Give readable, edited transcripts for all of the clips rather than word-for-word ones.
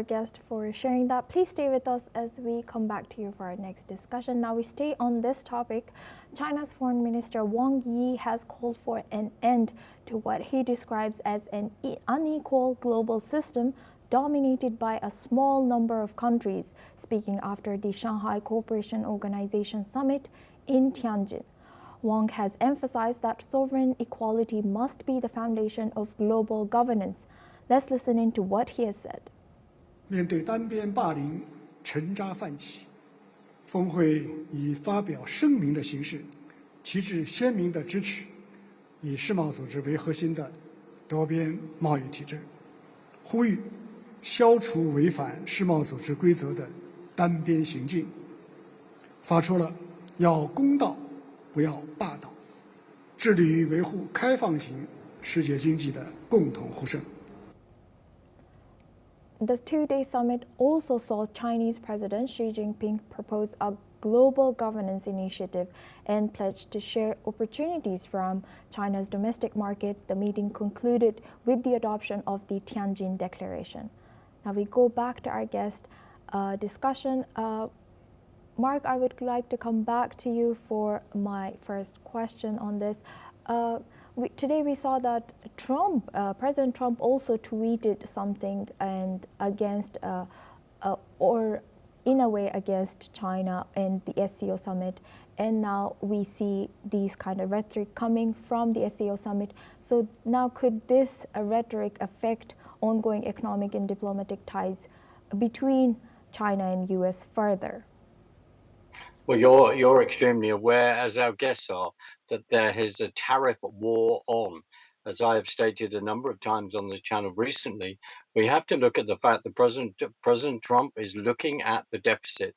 our guest for sharing that. Please stay with us as we come back to you for our next discussion. Now we stay on this topic. China's Foreign Minister Wang Yi has called for an end to what he describes as an unequal global system dominated by a small number of countries, speaking after the Shanghai Cooperation Organization Summit in Tianjin. Wang has emphasized that sovereign equality must be the foundation of global governance. Let's listen into what he has said. 面对单边霸凌沉渣泛起，峰会以发表声明的形式，旗帜鲜明地支持以世贸组织为核心的多边贸易体制，呼吁消除违反世贸组织规则的单边行径，发出了要公道不要霸道，致力于维护开放型世界经济的共同呼声。 The two-day summit also saw Chinese President Xi Jinping propose a global governance initiative and pledge to share opportunities from China's domestic market. The meeting concluded with the adoption of the Tianjin Declaration. Now we go back to our guest discussion. Mark, I would like to come back to you for my first question on this. Today we saw that President Trump also tweeted something and against, or in a way against China and the SCO summit. And now we see these kind of rhetoric coming from the SCO summit. So now could this rhetoric affect ongoing economic and diplomatic ties between China and US further? Well, you're extremely aware, as our guests are, that there is a tariff war on. As I have stated a number of times on this channel recently, we have to look at the fact that President Trump is looking at the deficit,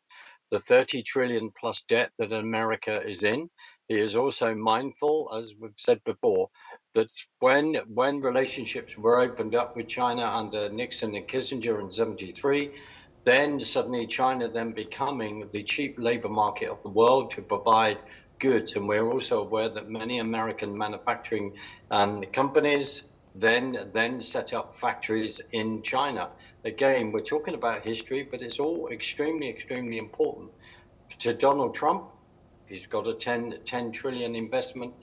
the 30 trillion plus debt that America is in. He is also mindful, as we've said before, that when relationships were opened up with China under Nixon and Kissinger in '73, then suddenly China then becoming the cheap labor market of the world to provide goods. And we're also aware that many American manufacturing companies then set up factories in China. Again, we're talking about history, but it's all extremely, extremely important. To Donald Trump, he's got a 10 trillion investment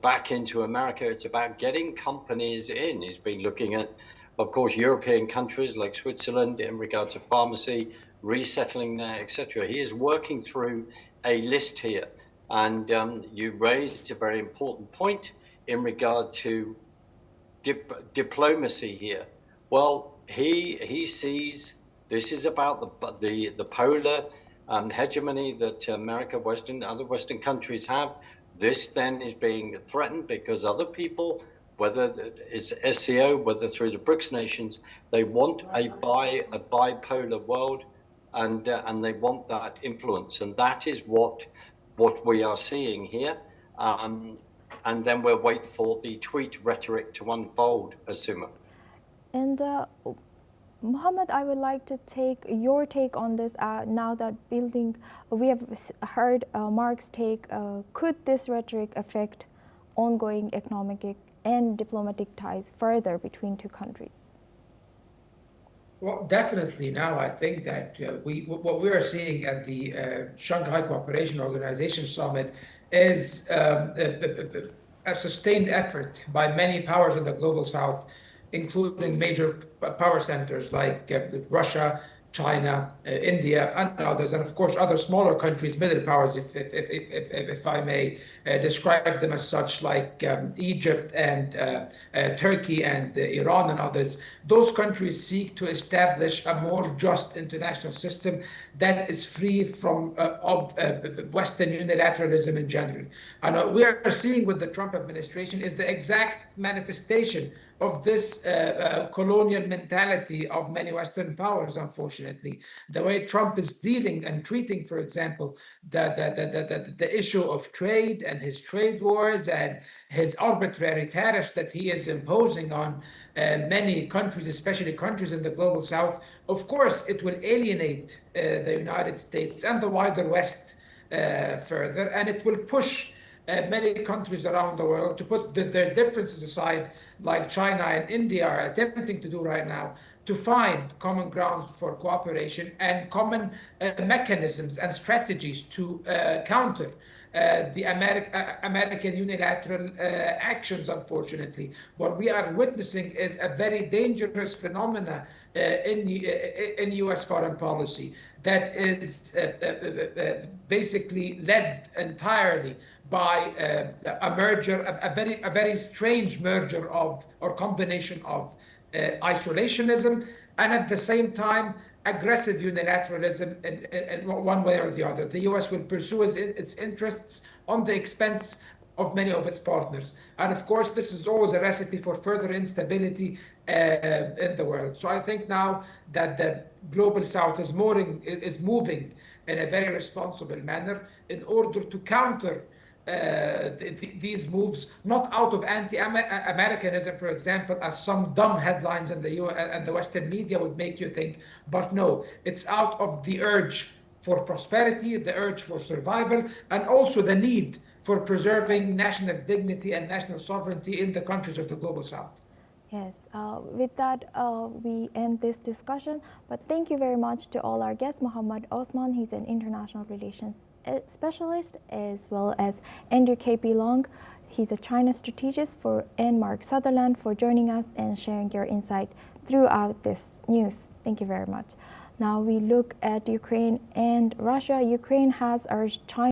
back into America. It's about getting companies in. He's been looking at, of course, European countries like Switzerland in regard to pharmacy, resettling there, etc. He is working through a list here. And you raised a very important point in regard to diplomacy here. Well, he sees this is about the polar hegemony that America, other Western countries have. This then is being threatened because other people, whether it's SCO, whether through the BRICS nations, they want a bipolar world, and they want that influence, and that is what we are seeing here. And then we'll wait for the tweet rhetoric to unfold, Asuma. And Mohammed, I would like to take your take on this. Now that we have heard Mark's take, could this rhetoric affect ongoing economic and diplomatic ties further between two countries? Well, definitely. Now I think that what we are seeing at the Shanghai Cooperation Organization Summit is a sustained effort by many powers in the global south, including major power centers like Russia, China, India, and others, and of course other smaller countries, middle powers, if I may describe them as such, like Egypt and Turkey and Iran and others. Those countries seek to establish a more just international system that is free from Western unilateralism in general. And what we are seeing with the Trump administration is the exact manifestation of this colonial mentality of many Western powers, unfortunately. The way Trump is dealing and treating, for example, the issue of trade and his trade wars and his arbitrary tariffs that he is imposing on many countries, especially countries in the global south, of course, it will alienate the United States and the wider West further, and it will push many countries around the world to put their differences aside, like China and India are attempting to do right now, to find common grounds for cooperation and common mechanisms and strategies to counter the American unilateral actions. Unfortunately, what we are witnessing is a very dangerous phenomena in U.S. foreign policy that is basically led entirely by a merger, a very strange merger of, or combination of, isolationism and at the same time aggressive unilateralism in one way or the other. The U.S. will pursue its interests on the expense of many of its partners. And of course, this is always a recipe for further instability in the world. So I think now that the global South is moving in a very responsible manner in order to counter these moves, not out of anti-Americanism, for example, as some dumb headlines in the US and the Western media would make you think, but no, it's out of the urge for prosperity, the urge for survival, and also the need for preserving national dignity and national sovereignty in the countries of the global South. Yes, with that, we end this discussion. But thank you very much to all our guests. Mohammad Osman, he's an international relations specialist, as well as Andrew K.P. Long. He's a China strategist, and Mark Sutherland for joining us and sharing your insight throughout this news. Thank you very much. Now we look at Ukraine and Russia. Ukraine has urged China